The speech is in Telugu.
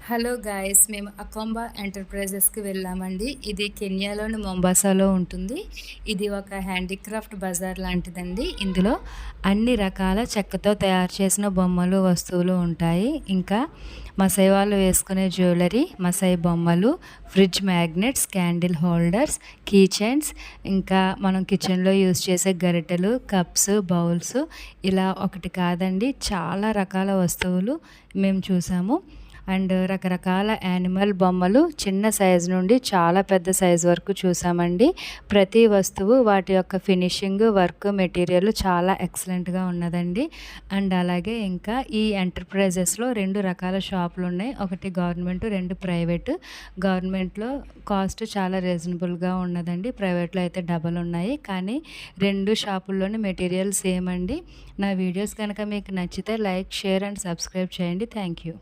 హలో గాయ్స్, మేము అకోంబా ఎంటర్ప్రైజెస్కి వెళ్ళామండి. ఇది కెన్యాలోని మొంబాసాలో ఉంటుంది. ఇది ఒక హ్యాండీక్రాఫ్ట్ బజార్ లాంటిదండి. ఇందులో అన్ని రకాల చెక్కతో తయారు చేసిన బొమ్మలు, వస్తువులు ఉంటాయి. ఇంకా మసై వాళ్ళు వేసుకునే జ్యువెలరీ, మసై బొమ్మలు, fridge magnets, candle holders, key chains, ఇంకా మనం కిచెన్లో యూజ్ చేసే గరిటెలు, కప్స్, బౌల్స్, ఇలా ఒకటి కాదండి చాలా రకాల వస్తువులు మేము చూసాము. అండ్ రకరకాల యానిమల్ బొమ్మలు చిన్న సైజు నుండి చాలా పెద్ద సైజు వరకు చూసామండి. ప్రతి వస్తువు వాటి యొక్క ఫినిషింగ్, వర్క్, మెటీరియల్ చాలా ఎక్సలెంట్గా ఉన్నదండి. అండ్ అలాగే ఇంకా ఈ ఎంటర్ప్రైజెస్లో 2 రకాల షాపులు ఉన్నాయి. ఒకటి గవర్నమెంట్, 2 ప్రైవేట్. గవర్నమెంట్లో కాస్ట్ చాలా రీజనబుల్గా ఉన్నదండి. ప్రైవేట్లో అయితే డబల్ ఉన్నాయి. కానీ 2 షాపుల్లోని మెటీరియల్ సేమ్ అండి. నా వీడియోస్ కనుక మీకు నచ్చితే లైక్, షేర్ అండ్ సబ్స్క్రైబ్ చేయండి. Thank you.